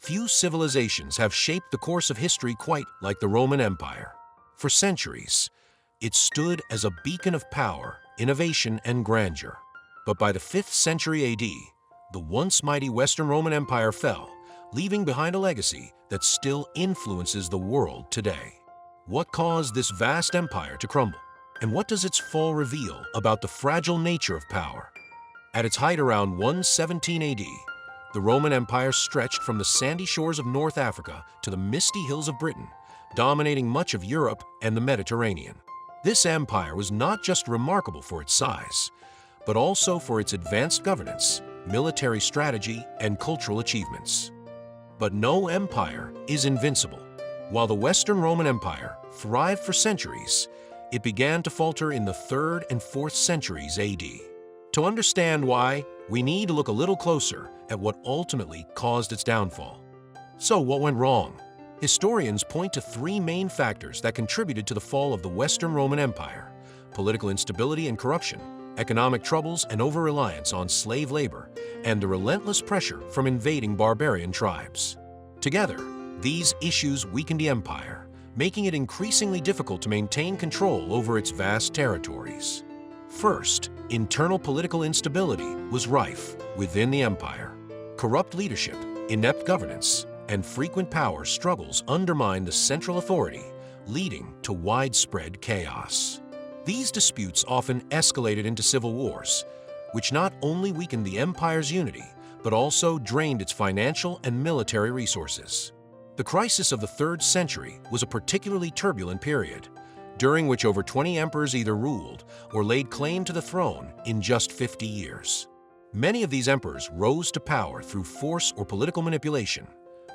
Few civilizations have shaped the course of history quite like the Roman Empire. For centuries, it stood as a beacon of power, innovation, and grandeur. But by the 5th century AD, the once mighty Western Roman Empire fell, leaving behind a legacy that still influences the world today. What caused this vast empire to crumble? And what does its fall reveal about the fragile nature of power? At its height around 117 AD, the Roman Empire stretched from the sandy shores of North Africa to the misty hills of Britain, dominating much of Europe and the Mediterranean. This empire was not just remarkable for its size, but also for its advanced governance, military strategy, and cultural achievements. But no empire is invincible. While the Western Roman Empire thrived for centuries, it began to falter in the 3rd and 4th centuries AD. To understand why, we need to look a little closer at what ultimately caused its downfall. So what went wrong? Historians point to 3 main factors that contributed to the fall of the Western Roman Empire: political instability and corruption, economic troubles and over-reliance on slave labor, and the relentless pressure from invading barbarian tribes. Together, these issues weakened the empire, making it increasingly difficult to maintain control over its vast territories. First, internal political instability was rife within the empire. Corrupt leadership, inept governance, and frequent power struggles undermined the central authority, leading to widespread chaos. These disputes often escalated into civil wars, which not only weakened the empire's unity, but also drained its financial and military resources. The crisis of the 3rd century was a particularly turbulent period, during which over 20 emperors either ruled or laid claim to the throne in just 50 years. Many of these emperors rose to power through force or political manipulation,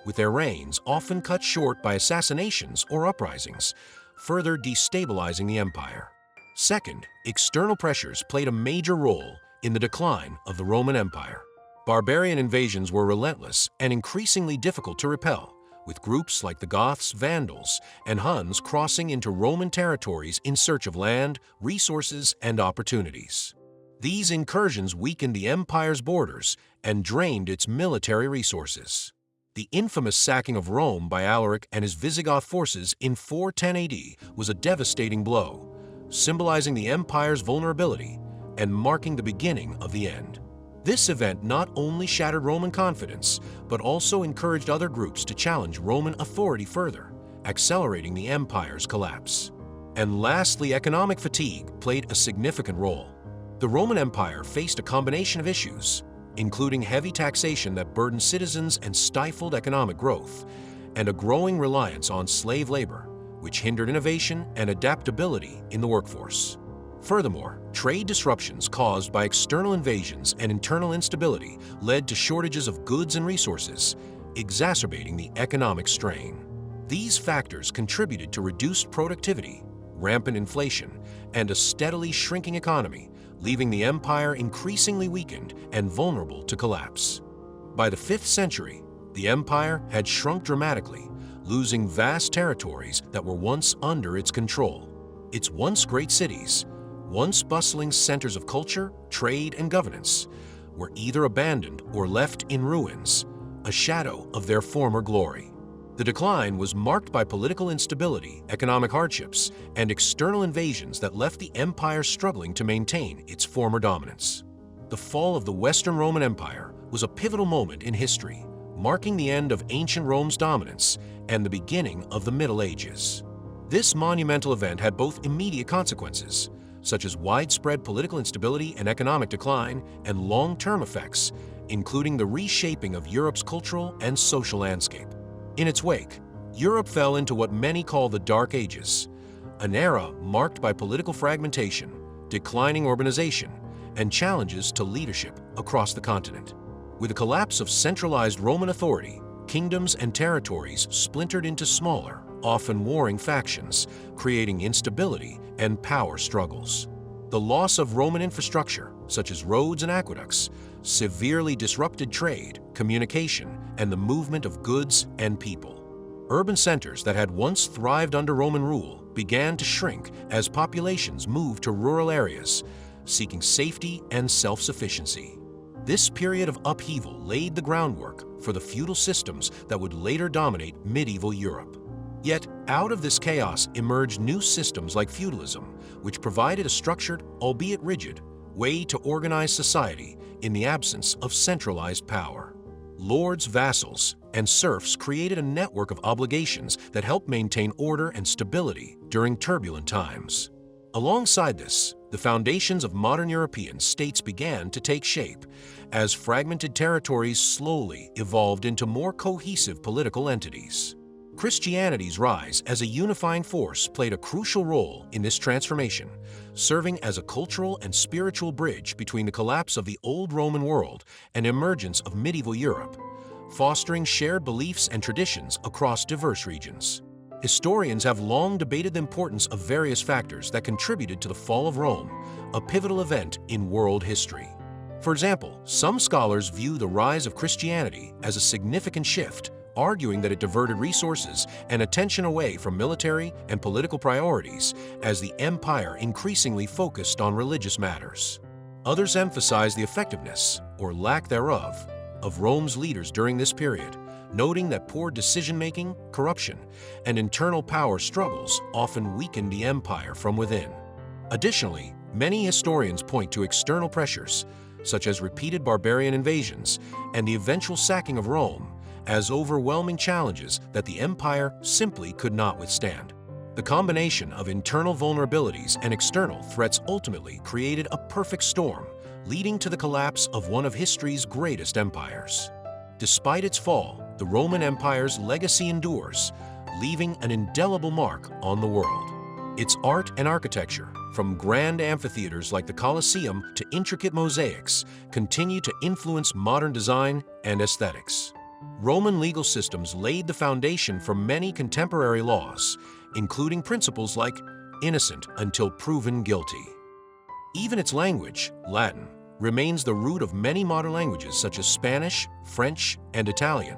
with their reigns often cut short by assassinations or uprisings, further destabilizing the empire. Second, external pressures played a major role in the decline of the Roman Empire. Barbarian invasions were relentless and increasingly difficult to repel, with groups like the Goths, Vandals, and Huns crossing into Roman territories in search of land, resources, and opportunities. These incursions weakened the empire's borders and drained its military resources. The infamous sacking of Rome by Alaric and his Visigoth forces in 410 AD was a devastating blow, symbolizing the empire's vulnerability and marking the beginning of the end. This event not only shattered Roman confidence, but also encouraged other groups to challenge Roman authority further, accelerating the empire's collapse. And lastly, economic fatigue played a significant role. The Roman Empire faced a combination of issues, including heavy taxation that burdened citizens and stifled economic growth, and a growing reliance on slave labor, which hindered innovation and adaptability in the workforce. Furthermore, trade disruptions caused by external invasions and internal instability led to shortages of goods and resources, exacerbating the economic strain. These factors contributed to reduced productivity, rampant inflation, and a steadily shrinking economy, leaving the empire increasingly weakened and vulnerable to collapse. By the 5th century, the empire had shrunk dramatically, losing vast territories that were once under its control. Its once great cities, once bustling centers of culture, trade, and governance, were either abandoned or left in ruins, a shadow of their former glory. The decline was marked by political instability, economic hardships, and external invasions that left the empire struggling to maintain its former dominance. The fall of the Western Roman Empire was a pivotal moment in history, marking the end of ancient Rome's dominance and the beginning of the Middle Ages. This monumental event had both immediate consequences, such as widespread political instability and economic decline, and long-term effects, including the reshaping of Europe's cultural and social landscape. In its wake, Europe fell into what many call the Dark Ages, an era marked by political fragmentation, declining urbanization, and challenges to leadership across the continent. With the collapse of centralized Roman authority, kingdoms and territories splintered into smaller, often warring factions, creating instability and power struggles. The loss of Roman infrastructure, such as roads and aqueducts, severely disrupted trade, communication, and the movement of goods and people. Urban centers that had once thrived under Roman rule began to shrink as populations moved to rural areas, seeking safety and self-sufficiency. This period of upheaval laid the groundwork for the feudal systems that would later dominate medieval Europe. Yet, out of this chaos emerged new systems like feudalism, which provided a structured, albeit rigid, way to organize society in the absence of centralized power. Lords, vassals, and serfs created a network of obligations that helped maintain order and stability during turbulent times. Alongside this, the foundations of modern European states began to take shape, as fragmented territories slowly evolved into more cohesive political entities. Christianity's rise as a unifying force played a crucial role in this transformation, serving as a cultural and spiritual bridge between the collapse of the old Roman world and emergence of medieval Europe, fostering shared beliefs and traditions across diverse regions. Historians have long debated the importance of various factors that contributed to the fall of Rome, a pivotal event in world history. For example, some scholars view the rise of Christianity as a significant shift, arguing that it diverted resources and attention away from military and political priorities as the empire increasingly focused on religious matters. Others emphasize the effectiveness, or lack thereof, of Rome's leaders during this period, noting that poor decision-making, corruption, and internal power struggles often weakened the empire from within. Additionally, many historians point to external pressures, such as repeated barbarian invasions and the eventual sacking of Rome, as overwhelming challenges that the empire simply could not withstand. The combination of internal vulnerabilities and external threats ultimately created a perfect storm, leading to the collapse of one of history's greatest empires. Despite its fall, the Roman Empire's legacy endures, leaving an indelible mark on the world. Its art and architecture, from grand amphitheaters like the Colosseum to intricate mosaics, continue to influence modern design and aesthetics. Roman legal systems laid the foundation for many contemporary laws, including principles like innocent until proven guilty. Even its language, Latin, remains the root of many modern languages such as Spanish, French, and Italian,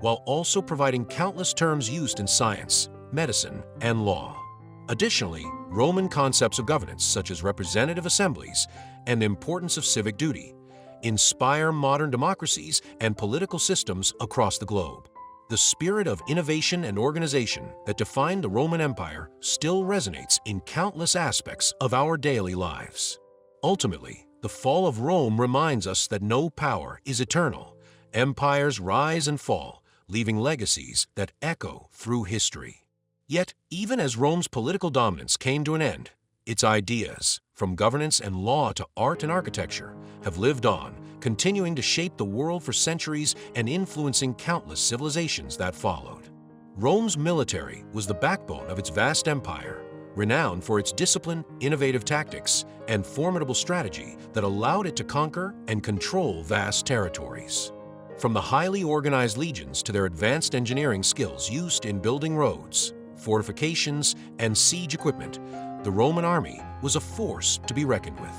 while also providing countless terms used in science, medicine, and law. Additionally, Roman concepts of governance such as representative assemblies and the importance of civic duty inspire modern democracies and political systems across the globe. The spirit of innovation and organization that defined the Roman Empire still resonates in countless aspects of our daily lives. Ultimately, the fall of Rome reminds us that no power is eternal. Empires rise and fall, leaving legacies that echo through history. Yet, even as Rome's political dominance came to an end, its ideas, from governance and law to art and architecture, have lived on, continuing to shape the world for centuries and influencing countless civilizations that followed. Rome's military was the backbone of its vast empire, renowned for its discipline, innovative tactics, and formidable strategy that allowed it to conquer and control vast territories. From the highly organized legions to their advanced engineering skills used in building roads, fortifications, and siege equipment, the Roman army was a force to be reckoned with.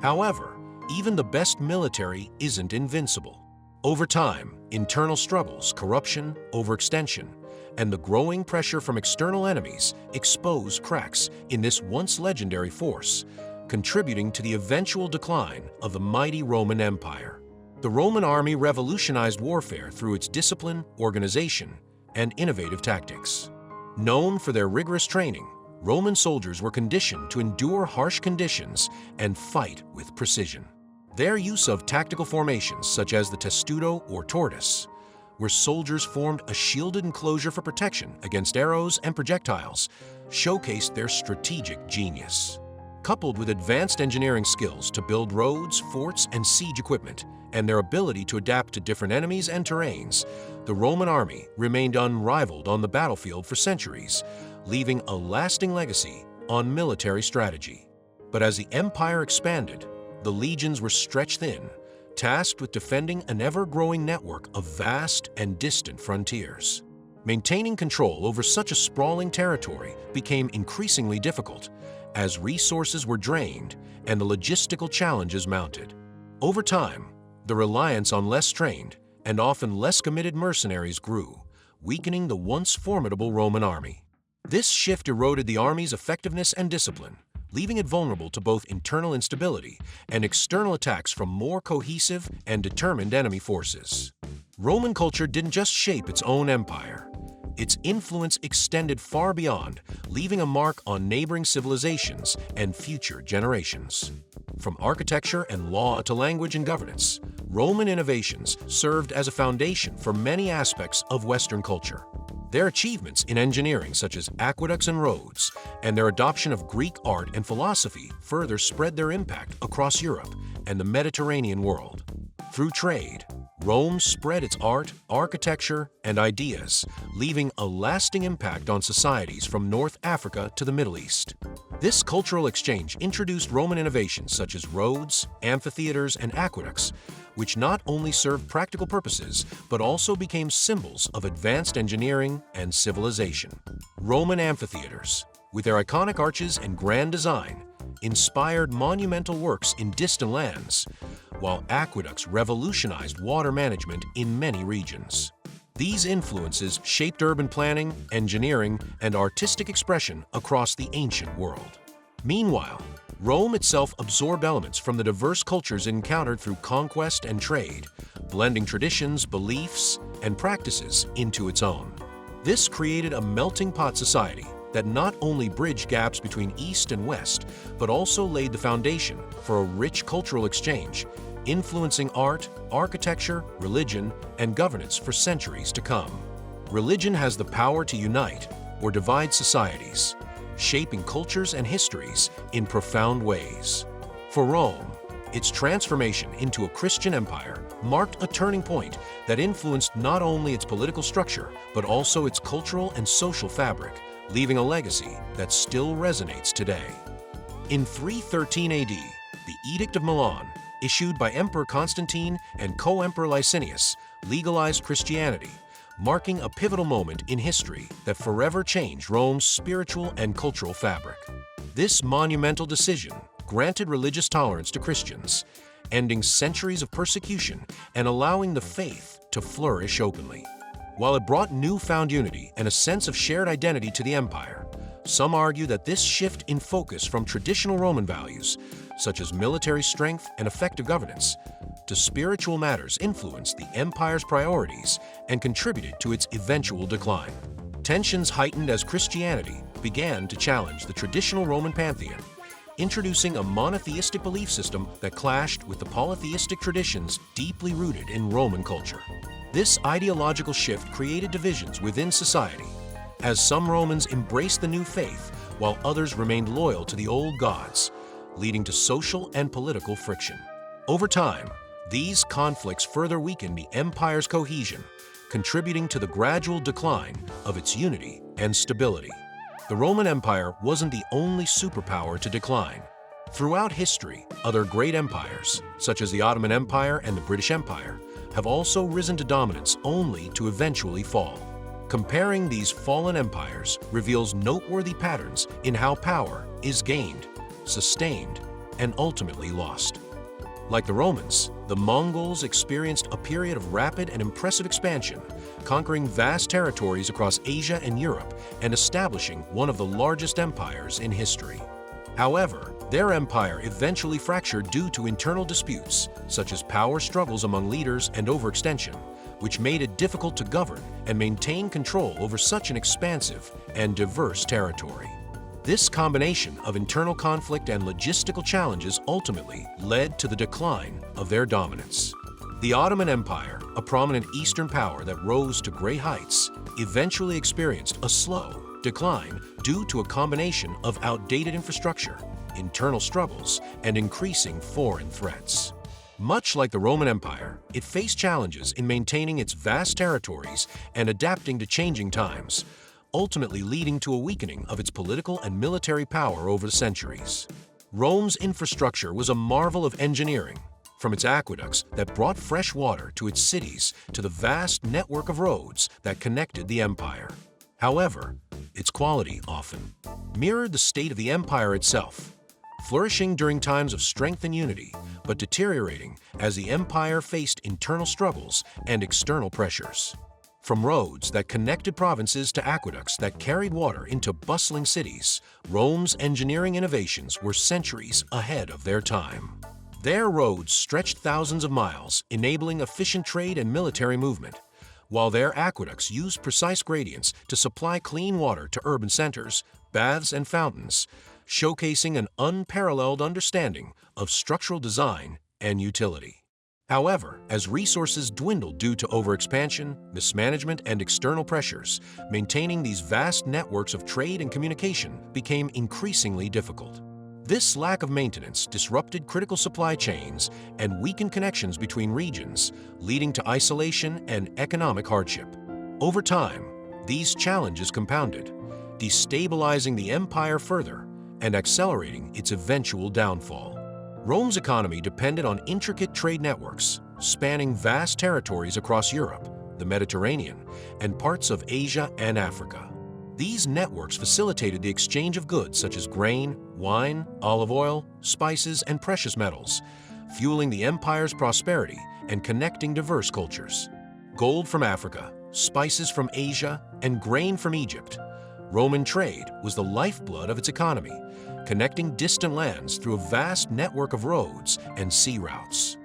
However, even the best military isn't invincible. Over time, internal struggles, corruption, overextension, and the growing pressure from external enemies expose cracks in this once legendary force, contributing to the eventual decline of the mighty Roman Empire. The Roman army revolutionized warfare through its discipline, organization, and innovative tactics. Known for their rigorous training, Roman soldiers were conditioned to endure harsh conditions and fight with precision. Their use of tactical formations such as the testudo or tortoise, where soldiers formed a shielded enclosure for protection against arrows and projectiles, showcased their strategic genius. Coupled with advanced engineering skills to build roads, forts, and siege equipment, and their ability to adapt to different enemies and terrains, the Roman army remained unrivaled on the battlefield for centuries, leaving a lasting legacy on military strategy. But as the empire expanded, the legions were stretched thin, tasked with defending an ever-growing network of vast and distant frontiers. Maintaining control over such a sprawling territory became increasingly difficult as resources were drained and the logistical challenges mounted. Over time, the reliance on less trained and often less committed mercenaries grew, weakening the once formidable Roman army. This shift eroded the army's effectiveness and discipline, leaving it vulnerable to both internal instability and external attacks from more cohesive and determined enemy forces. Roman culture didn't just shape its own empire. Its influence extended far beyond, leaving a mark on neighboring civilizations and future generations. From architecture and law to language and governance, Roman innovations served as a foundation for many aspects of Western culture. Their achievements in engineering, such as aqueducts and roads, and their adoption of Greek art and philosophy further spread their impact across Europe and the Mediterranean world. Through trade, Rome spread its art, architecture, and ideas, leaving a lasting impact on societies from North Africa to the Middle East. This cultural exchange introduced Roman innovations such as roads, amphitheaters, and aqueducts, which not only served practical purposes, but also became symbols of advanced engineering and civilization. Roman amphitheaters, with their iconic arches and grand design, inspired monumental works in distant lands, while aqueducts revolutionized water management in many regions. These influences shaped urban planning, engineering, and artistic expression across the ancient world. Meanwhile, Rome itself absorbed elements from the diverse cultures encountered through conquest and trade, blending traditions, beliefs, and practices into its own. This created a melting pot society that not only bridged gaps between East and West, but also laid the foundation for a rich cultural exchange, influencing art, architecture, religion, and governance for centuries to come. Religion has the power to unite or divide societies, shaping cultures and histories in profound ways. For Rome, its transformation into a Christian empire marked a turning point that influenced not only its political structure, but also its cultural and social fabric, leaving a legacy that still resonates today. In 313 AD, the Edict of Milan, issued by Emperor Constantine and co-emperor Licinius, legalized Christianity, marking a pivotal moment in history that forever changed Rome's spiritual and cultural fabric. This monumental decision granted religious tolerance to Christians, ending centuries of persecution and allowing the faith to flourish openly. While it brought newfound unity and a sense of shared identity to the empire, some argue that this shift in focus from traditional Roman values, such as military strength and effective governance, to spiritual matters influenced the empire's priorities and contributed to its eventual decline. Tensions heightened as Christianity began to challenge the traditional Roman pantheon, introducing a monotheistic belief system that clashed with the polytheistic traditions deeply rooted in Roman culture. This ideological shift created divisions within society, as some Romans embraced the new faith while others remained loyal to the old gods, leading to social and political friction. Over time, these conflicts further weakened the empire's cohesion, contributing to the gradual decline of its unity and stability. The Roman Empire wasn't the only superpower to decline. Throughout history, other great empires, such as the Ottoman Empire and the British Empire, have also risen to dominance only to eventually fall. Comparing these fallen empires reveals noteworthy patterns in how power is gained, sustained, and ultimately lost. Like the Romans, the Mongols experienced a period of rapid and impressive expansion, conquering vast territories across Asia and Europe and establishing one of the largest empires in history. However, their empire eventually fractured due to internal disputes, such as power struggles among leaders and overextension, which made it difficult to govern and maintain control over such an expansive and diverse territory. This combination of internal conflict and logistical challenges ultimately led to the decline of their dominance. The Ottoman Empire, a prominent Eastern power that rose to great heights, eventually experienced a slow decline due to a combination of outdated infrastructure, internal struggles, and increasing foreign threats. Much like the Roman Empire, it faced challenges in maintaining its vast territories and adapting to changing times, ultimately leading to a weakening of its political and military power over the centuries. Rome's infrastructure was a marvel of engineering, from its aqueducts that brought fresh water to its cities to the vast network of roads that connected the empire. However, its quality often mirrored the state of the empire itself, flourishing during times of strength and unity, but deteriorating as the empire faced internal struggles and external pressures. From roads that connected provinces to aqueducts that carried water into bustling cities, Rome's engineering innovations were centuries ahead of their time. Their roads stretched thousands of miles, enabling efficient trade and military movement, while their aqueducts used precise gradients to supply clean water to urban centers, baths, and fountains, showcasing an unparalleled understanding of structural design and utility. However, as resources dwindled due to overexpansion, mismanagement, and external pressures, maintaining these vast networks of trade and communication became increasingly difficult. This lack of maintenance disrupted critical supply chains and weakened connections between regions, leading to isolation and economic hardship. Over time, these challenges compounded, destabilizing the empire further and accelerating its eventual downfall. Rome's economy depended on intricate trade networks, spanning vast territories across Europe, the Mediterranean, and parts of Asia and Africa. These networks facilitated the exchange of goods such as grain, wine, olive oil, spices, and precious metals, fueling the empire's prosperity and connecting diverse cultures. Gold from Africa, spices from Asia, and grain from Egypt, Roman trade was the lifeblood of its economy, connecting distant lands through a vast network of roads and sea routes.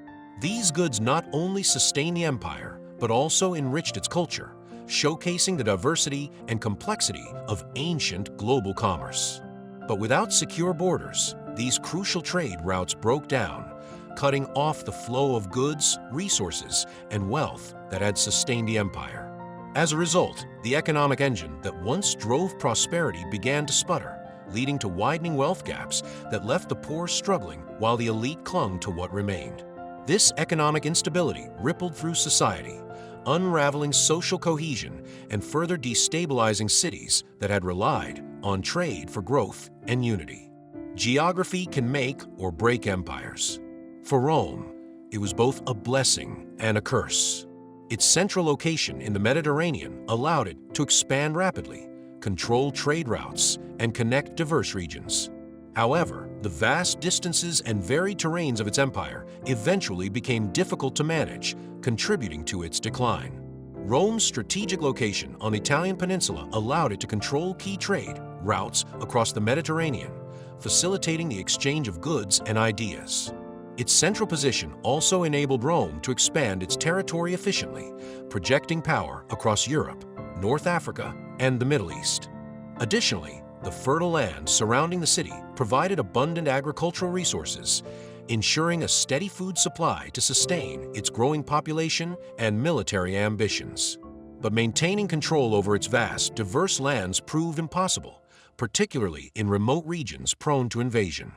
These goods not only sustained the empire, but also enriched its culture, showcasing the diversity and complexity of ancient global commerce. But without secure borders, these crucial trade routes broke down, cutting off the flow of goods, resources, and wealth that had sustained the empire. As a result, the economic engine that once drove prosperity began to sputter, leading to widening wealth gaps that left the poor struggling while the elite clung to what remained. This economic instability rippled through society, unraveling social cohesion and further destabilizing cities that had relied on trade for growth and unity. Geography can make or break empires. For Rome, it was both a blessing and a curse. Its central location in the Mediterranean allowed it to expand rapidly, control trade routes, and connect diverse regions. However, the vast distances and varied terrains of its empire eventually became difficult to manage, contributing to its decline. Rome's strategic location on the Italian peninsula allowed it to control key trade routes across the Mediterranean, facilitating the exchange of goods and ideas. Its central position also enabled Rome to expand its territory efficiently, projecting power across Europe, North Africa, and the Middle East. Additionally, the fertile land surrounding the city provided abundant agricultural resources, ensuring a steady food supply to sustain its growing population and military ambitions. But maintaining control over its vast, diverse lands proved impossible, particularly in remote regions prone to invasion.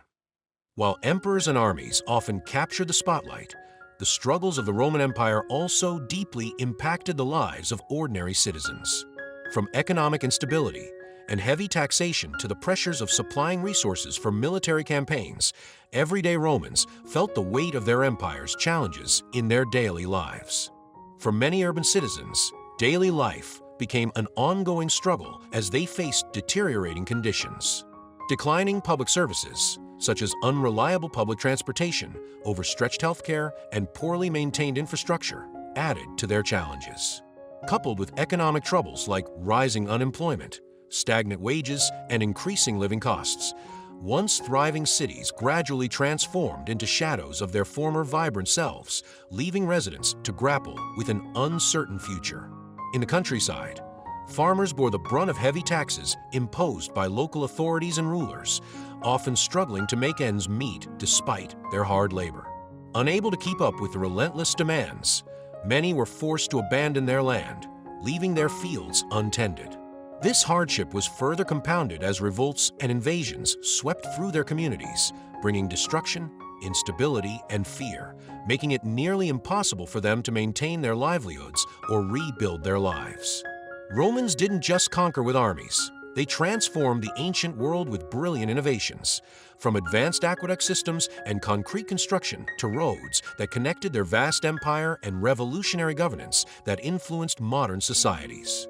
While emperors and armies often captured the spotlight, the struggles of the Roman Empire also deeply impacted the lives of ordinary citizens. From economic instability and heavy taxation to the pressures of supplying resources for military campaigns, everyday Romans felt the weight of their empire's challenges in their daily lives. For many urban citizens, daily life became an ongoing struggle as they faced deteriorating conditions. Declining public services, such as unreliable public transportation, overstretched healthcare, and poorly maintained infrastructure, added to their challenges. Coupled with economic troubles like rising unemployment, stagnant wages, and increasing living costs, once thriving cities gradually transformed into shadows of their former vibrant selves, leaving residents to grapple with an uncertain future. In the countryside, farmers bore the brunt of heavy taxes imposed by local authorities and rulers, often struggling to make ends meet despite their hard labor. Unable to keep up with the relentless demands, many were forced to abandon their land, leaving their fields untended. This hardship was further compounded as revolts and invasions swept through their communities, bringing destruction, instability, and fear, making it nearly impossible for them to maintain their livelihoods or rebuild their lives. Romans didn't just conquer with armies. They transformed the ancient world with brilliant innovations, from advanced aqueduct systems and concrete construction to roads that connected their vast empire and revolutionary governance that influenced modern societies.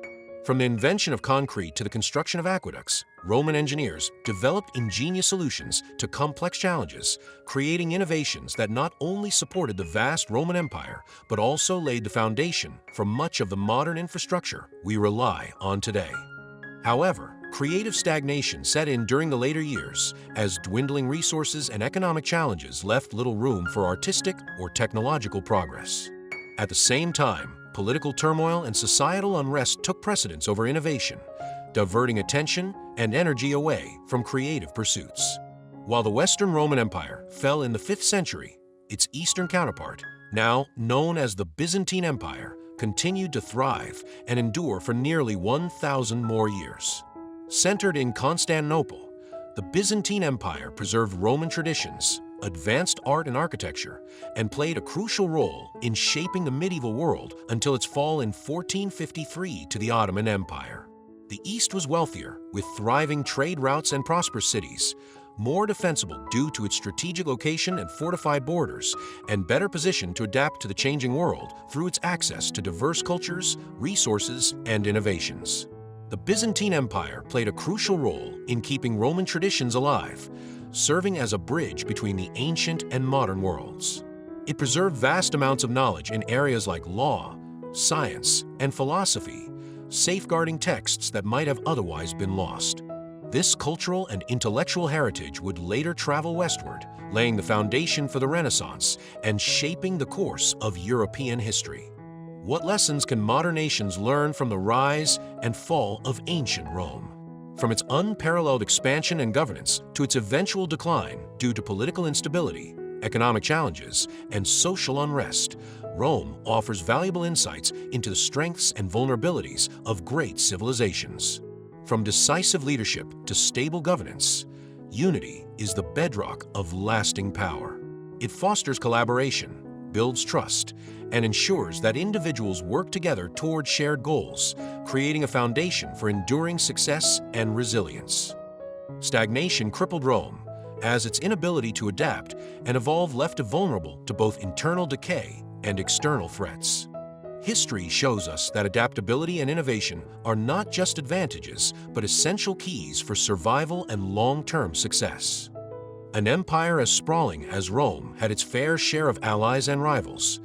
From the invention of concrete to the construction of aqueducts, Roman engineers developed ingenious solutions to complex challenges, creating innovations that not only supported the vast Roman Empire, but also laid the foundation for much of the modern infrastructure we rely on today. However, creative stagnation set in during the later years as dwindling resources and economic challenges left little room for artistic or technological progress. At the same time, political turmoil and societal unrest took precedence over innovation, diverting attention and energy away from creative pursuits. While the Western Roman Empire fell in the 5th century, its eastern counterpart, now known as the Byzantine Empire, continued to thrive and endure for nearly 1,000 more years. Centered in Constantinople, the Byzantine Empire preserved Roman traditions, advanced art and architecture, and played a crucial role in shaping the medieval world until its fall in 1453 to the Ottoman Empire. The East was wealthier, with thriving trade routes and prosperous cities, more defensible due to its strategic location and fortified borders, and better positioned to adapt to the changing world through its access to diverse cultures, resources, and innovations. The Byzantine Empire played a crucial role in keeping Roman traditions alive, serving as a bridge between the ancient and modern worlds. It preserved vast amounts of knowledge in areas like law, science, and philosophy, safeguarding texts that might have otherwise been lost. This cultural and intellectual heritage would later travel westward, laying the foundation for the Renaissance and shaping the course of European history. What lessons can modern nations learn from the rise and fall of ancient Rome? From its unparalleled expansion and governance to its eventual decline due to political instability, economic challenges, and social unrest, Rome offers valuable insights into the strengths and vulnerabilities of great civilizations. From decisive leadership to stable governance, unity is the bedrock of lasting power. It fosters collaboration, builds trust, and ensures that individuals work together toward shared goals, creating a foundation for enduring success and resilience. Stagnation crippled Rome, as its inability to adapt and evolve left it vulnerable to both internal decay and external threats. History shows us that adaptability and innovation are not just advantages, but essential keys for survival and long-term success. An empire as sprawling as Rome had its fair share of allies and rivals,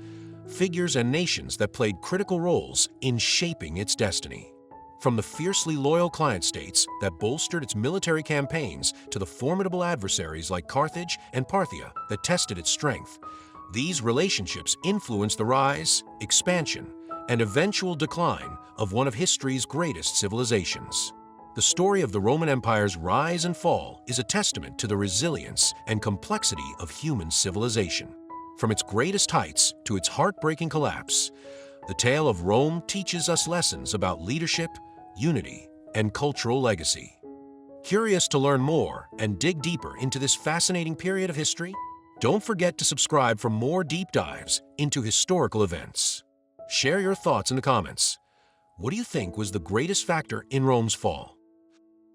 figures and nations that played critical roles in shaping its destiny. From the fiercely loyal client states that bolstered its military campaigns to the formidable adversaries like Carthage and Parthia that tested its strength, these relationships influenced the rise, expansion, and eventual decline of one of history's greatest civilizations. The story of the Roman Empire's rise and fall is a testament to the resilience and complexity of human civilization. From its greatest heights to its heartbreaking collapse, the tale of Rome teaches us lessons about leadership, unity, and cultural legacy. Curious to learn more and dig deeper into this fascinating period of history? Don't forget to subscribe for more deep dives into historical events. Share your thoughts in the comments. What do you think was the greatest factor in Rome's fall?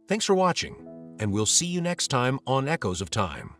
Thanks for watching, and we'll see you next time on Echoes of Time.